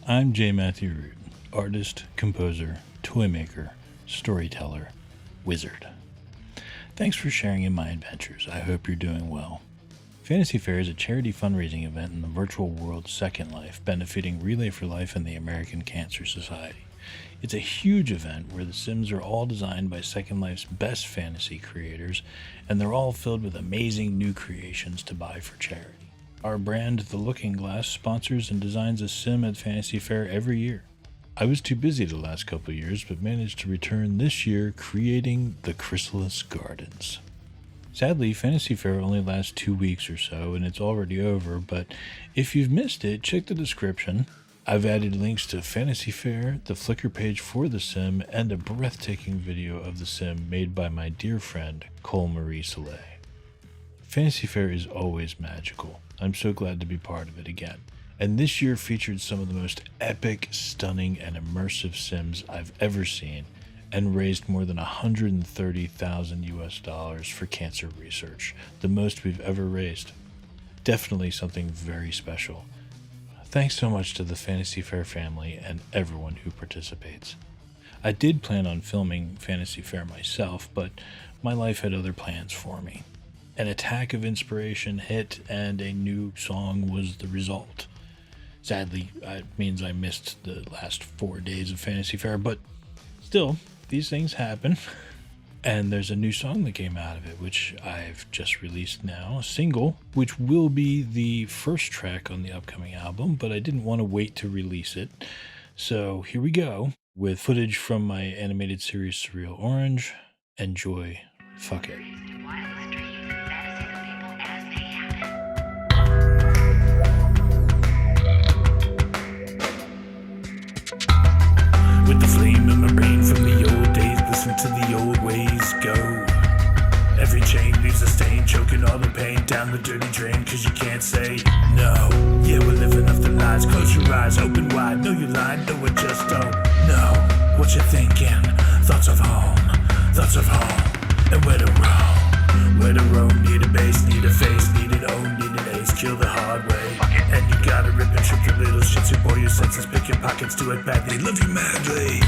I'm J. Matthew Root, artist, composer, toy maker, storyteller, wizard. Thanks for sharing in my adventures. I hope you're doing well. Fantasy Faire is a charity fundraising event in the virtual world Second Life, benefiting Relay for Life and the American Cancer Society. It's a huge event where the Sims are all designed by Second Life's best fantasy creators, and they're all filled with amazing new creations to buy for charity. Our brand, The Looking Glass, sponsors and designs a sim at Fantasy Faire every year. I was too busy the last couple of years, but managed to return this year creating the Chrysalis Gardens. Sadly, Fantasy Faire only lasts 2 weeks or so, and it's already over, but if you've missed it, check the description. I've added links to Fantasy Faire, the Flickr page for the sim, and a breathtaking video of the sim made by my dear friend, ColeMarie Soleil. Fantasy Faire is always magical. I'm so glad to be part of it again. And this year featured some of the most epic, stunning, and immersive sims I've ever seen, and raised more than $130,000 for cancer research, the most we've ever raised. Definitely something very special. Thanks so much to the Fantasy Faire family and everyone who participates. I did plan on filming Fantasy Faire myself, but my life had other plans for me. An attack of inspiration hit, and a new song was the result. Sadly, it means I missed the last 4 days of Fantasy Faire, but still, these things happen. And there's a new song that came out of it, which I've just released now, a single, which will be the first track on the upcoming album, but I didn't want to wait to release it. So here we go, with footage from my animated series Surreal Orange. Enjoy. Fuck it. With the flame in my brain from the old days, listen to the old ways go. Every chain leaves a stain, choking all the pain down the dirty drain, cause you can't say no. Yeah, we're living off the lies, close your eyes, open wide, know you're lying, no, I just don't know what you're thinking. Thoughts of home, and where to roam. Where to roam, need a base, need a face, need an own, need an ace, kill the hard way. And you gotta rip and trip your little shits who bore your senses, pick your pockets, do it badly, love you madly.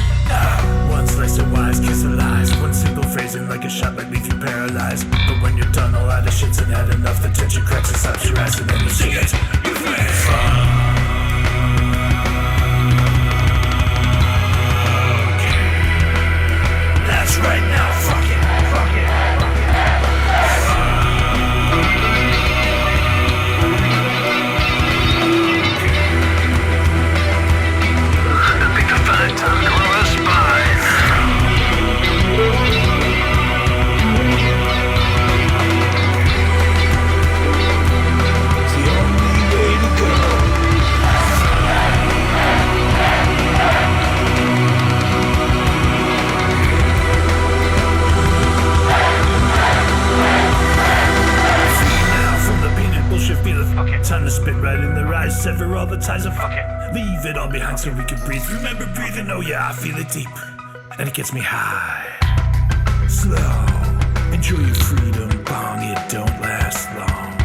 One slice of wise, kiss of lies, one single phrasing like a shot might leave you paralyzed. But when you're done, all out of shits and had enough, the tension cracks and stops your ass, and then you sing it with me. That's right now, fuck it, fuck it. Time to spit right in their eyes, sever all the ties and fuck it. Leave it all behind so we can breathe. Remember breathing, oh yeah, I feel it deep. And it gets me high. Slow, enjoy your freedom, bong, it don't last long.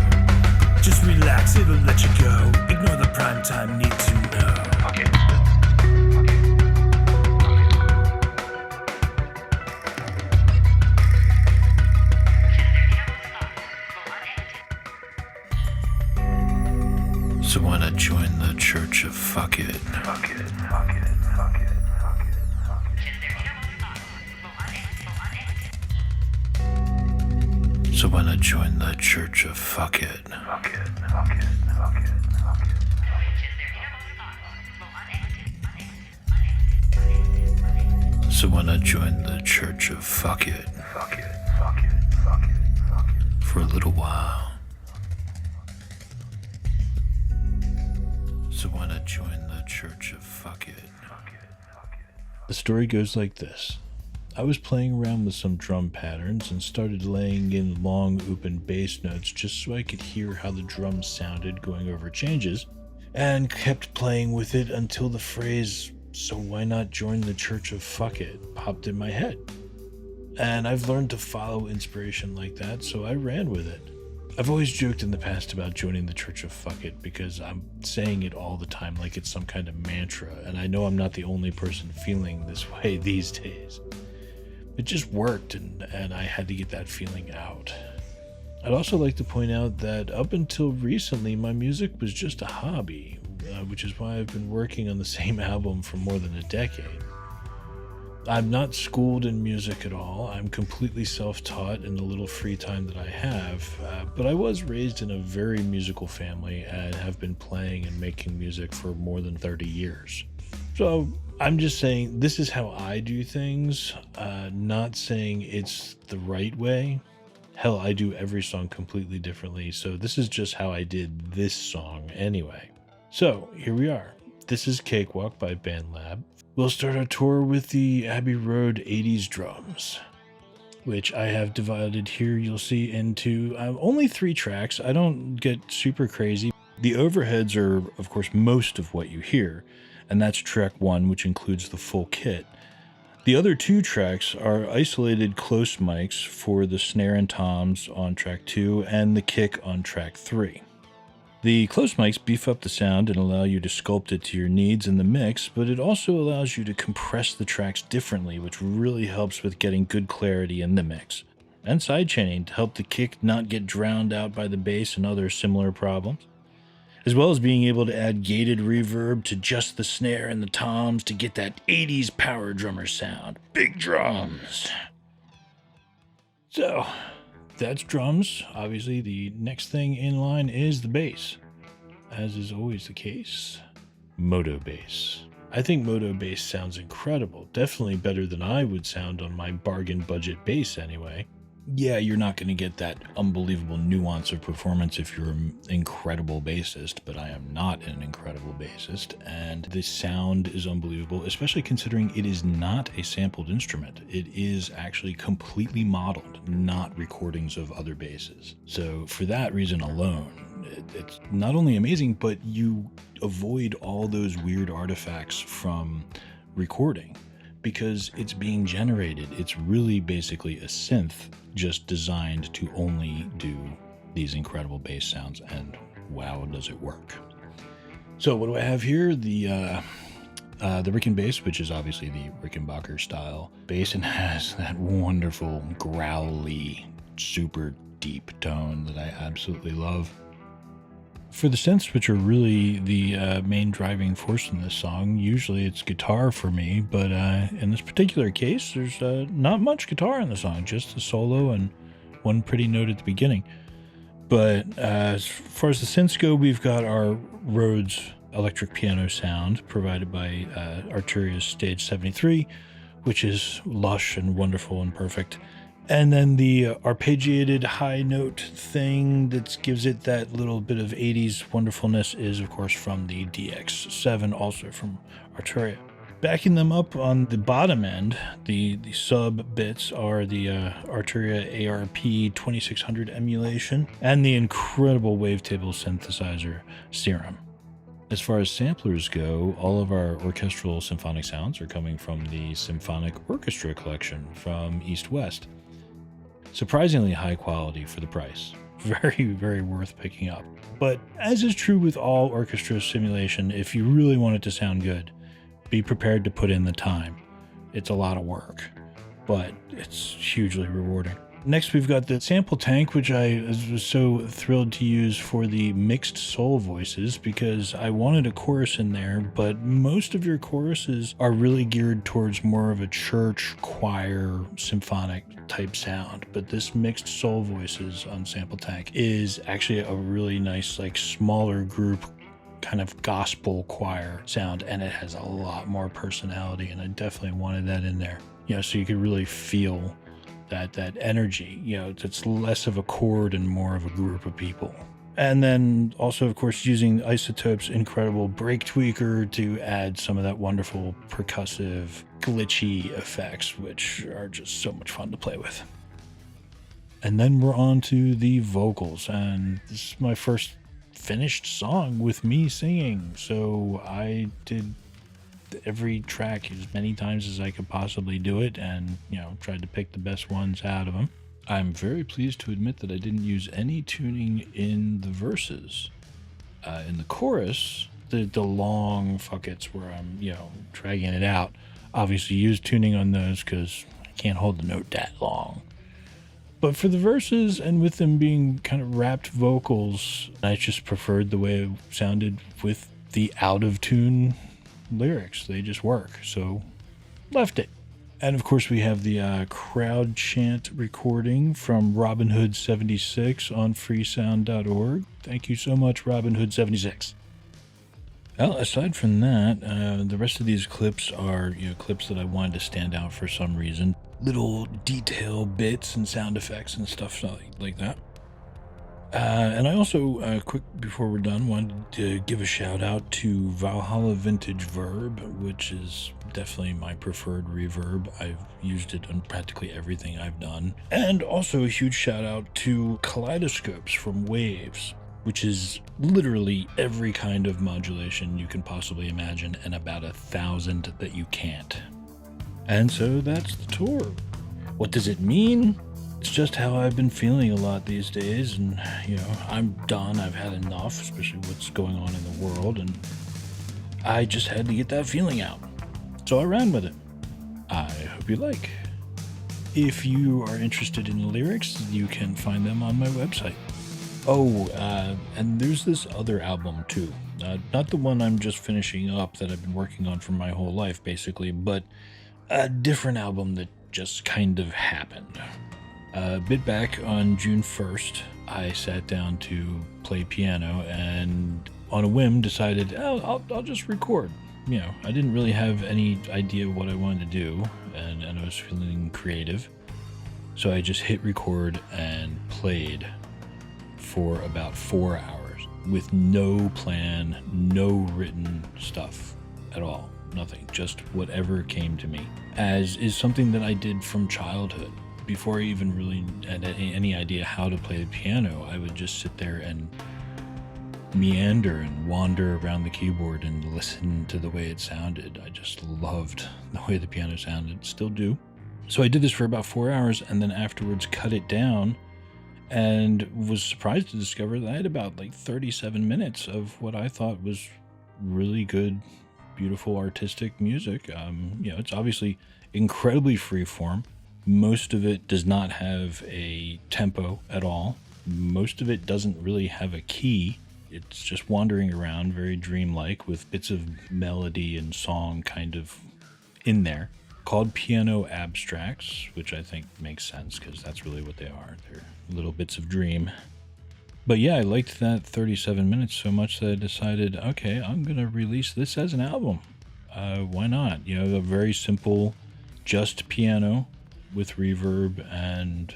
Just relax, it'll let you go. Ignore the prime time need to know. Fuck it. So why not join the Church of Fuck It? Fuck it, fuck it, fuck it, fuck it, fuck it. So why not join the Church of Fuck It? Fuck it, fuck it, fuck it, fuck it. So why not join the Church of Fuck It? Fuck it, fuck it, fuck it, fuck it. For a little while. So why not join the Church of Fuck It? The story goes like this. I was playing around with some drum patterns and started laying in long open bass notes just so I could hear how the drums sounded going over changes, and kept playing with it until the phrase, "So why not join the Church of Fuck It?" popped in my head. And I've learned to follow inspiration like that, so I ran with it. I've always joked in the past about joining the Church of FUQIT because I'm saying it all the time like it's some kind of mantra, and I know I'm not the only person feeling this way these days. It just worked, and I had to get that feeling out. I'd also like to point out that up until recently, my music was just a hobby, which is why I've been working on the same album for more than a decade. I'm not schooled in music at all. I'm completely self-taught in the little free time that I have, but I was raised in a very musical family and have been playing and making music for more than 30 years. So I'm just saying this is how I do things, not saying it's the right way. Hell, I do every song completely differently, so this is just how I did this song anyway. So here we are. This is Cakewalk by Bandlab. We'll start our tour with the Abbey Road 80s drums, which I have divided here, you'll see, into only 3 tracks. I don't get super crazy. The overheads are, of course, most of what you hear, and that's track 1, which includes the full kit. The other 2 tracks are isolated close mics for the snare and toms on track 2 and the kick on track 3. The close mics beef up the sound and allow you to sculpt it to your needs in the mix, but it also allows you to compress the tracks differently, which really helps with getting good clarity in the mix. And sidechaining to help the kick not get drowned out by the bass and other similar problems. As well as being able to add gated reverb to just the snare and the toms to get that 80s power drummer sound. Big drums! So, that's drums. Obviously, the next thing in line is the bass. As is always the case, Moto bass. I think Moto bass sounds incredible. Definitely better than I would sound on my bargain budget bass anyway. Yeah, you're not going to get that unbelievable nuance of performance if you're an incredible bassist, but I am not an incredible bassist, and the sound is unbelievable, especially considering it is not a sampled instrument. It is actually completely modeled, not recordings of other basses. So for that reason alone, it's not only amazing, but you avoid all those weird artifacts from recording because it's being generated. It's really basically a synth just designed to only do these incredible bass sounds, and wow, does it work. So what do I have here? The Ricken bass, which is obviously the Rickenbacker style bass and has that wonderful growly, super deep tone that I absolutely love. For the synths, which are really the main driving force in this song, usually it's guitar for me, but in this particular case, there's not much guitar in the song, just the solo and one pretty note at the beginning. But as far as the synths go, we've got our Rhodes electric piano sound provided by Arturia's Stage 73, which is lush and wonderful and perfect. And then the arpeggiated high note thing that gives it that little bit of 80s wonderfulness is, of course, from the DX7, also from Arturia. Backing them up on the bottom end, the sub bits are the Arturia ARP 2600 emulation and the incredible wavetable synthesizer Serum. As far as samplers go, all of our orchestral symphonic sounds are coming from the Symphonic Orchestra collection from East West. Surprisingly high quality for the price. Very, very worth picking up. But as is true with all orchestra simulation, if you really want it to sound good, be prepared to put in the time. It's a lot of work, but it's hugely rewarding. Next, we've got the sample tank, which I was so thrilled to use for the mixed soul voices because I wanted a chorus in there, but most of your choruses are really geared towards more of a church, choir, symphonic type sound. But this mixed soul voices on sample tank is actually a really nice, like, smaller group kind of gospel choir sound, and it has a lot more personality, and I definitely wanted that in there. You know, so you could really feel that energy, you know, it's less of a chord and more of a group of people. And then also, of course, using Isotope's incredible break tweaker to add some of that wonderful percussive, glitchy effects, which are just so much fun to play with. And then we're on to the vocals, and this is my first finished song with me singing, so I did every track as many times as I could possibly do it, and, you know, tried to pick the best ones out of them. I'm very pleased to admit that I didn't use any tuning in the verses. In the chorus, the long fuckets where I'm, dragging it out, obviously use tuning on those because I can't hold the note that long. But for the verses, and with them being kind of rapped vocals, I just preferred the way it sounded with the out of tune lyrics. They just work, so left it. And of course, we have the crowd chant recording from RobinHood76 on freesound.org. Thank you so much, RobinHood76. Well, aside from that, the rest of these clips are clips that I wanted to stand out for some reason. Little detail bits and sound effects and stuff like that. And I also, quick before we're done, wanted to give a shout out to Valhalla Vintage Verb, which is definitely my preferred reverb. I've used it on practically everything I've done. And also a huge shout out to Kaleidoscopes from Waves, which is literally every kind of modulation you can possibly imagine and about 1,000 that you can't. And so that's the tour. What does it mean? It's just how I've been feeling a lot these days, and I'm done. I've had enough, especially what's going on in the world, and I just had to get that feeling out. So I ran with it. I hope you like. If you are interested in the lyrics, you can find them on my website. Oh, and there's this other album too. Not the one I'm just finishing up that I've been working on for my whole life, basically, but a different album that just kind of happened. A bit back on June 1st, I sat down to play piano and on a whim decided, I'll just record. I didn't really have any idea what I wanted to do, and I was feeling creative. So I just hit record and played for about 4 hours with no plan, no written stuff at all. Nothing, just whatever came to me, as is something that I did from childhood. Before I even really had any idea how to play the piano, I would just sit there and meander and wander around the keyboard and listen to the way it sounded. I just loved the way the piano sounded, still do. So I did this for about 4 hours and then afterwards cut it down and was surprised to discover that I had about 37 minutes of what I thought was really good, beautiful, artistic music. It's obviously incredibly freeform. Most of it does not have a tempo at all. Most of it doesn't really have a key. It's just wandering around, very dreamlike, with bits of melody and song kind of in there. Called piano abstracts, which I think makes sense because that's really what they are. They're little bits of dream. But yeah, I liked that 37 minutes so much that I decided, okay, I'm going to release this as an album. Why not? A very simple, just piano with reverb, and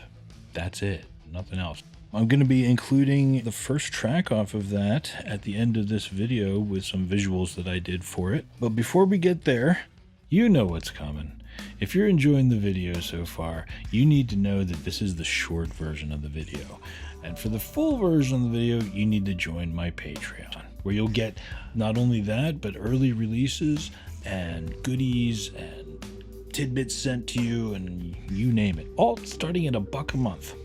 that's it. Nothing else. I'm going to be including the first track off of that at the end of this video with some visuals that I did for it. But before we get there, you know what's coming. If you're enjoying the video so far, you need to know that this is the short version of the video. And for the full version of the video, you need to join my Patreon, where you'll get not only that, but early releases and goodies and tidbits sent to you and you name it, all starting at $1 a month.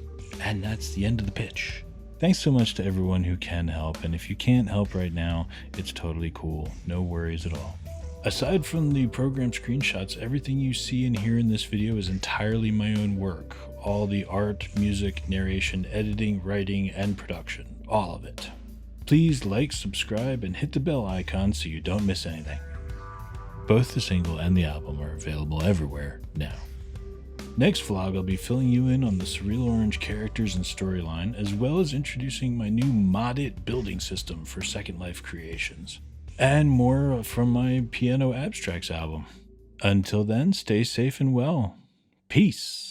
And that's the end of the pitch. Thanks so much to everyone who can help, and if you can't help right now, it's totally cool. No worries at all. Aside from the program screenshots, everything you see and hear in this video is entirely my own work. All the art, music, narration, editing, writing, and production. All of it. Please like, subscribe, and hit the bell icon so you don't miss anything. Both the single and the album are available everywhere now. Next vlog, I'll be filling you in on the Surreal Orange characters and storyline, as well as introducing my new Mod-It building system for Second Life creations. And more from my Piano Abstracts album. Until then, stay safe and well. Peace.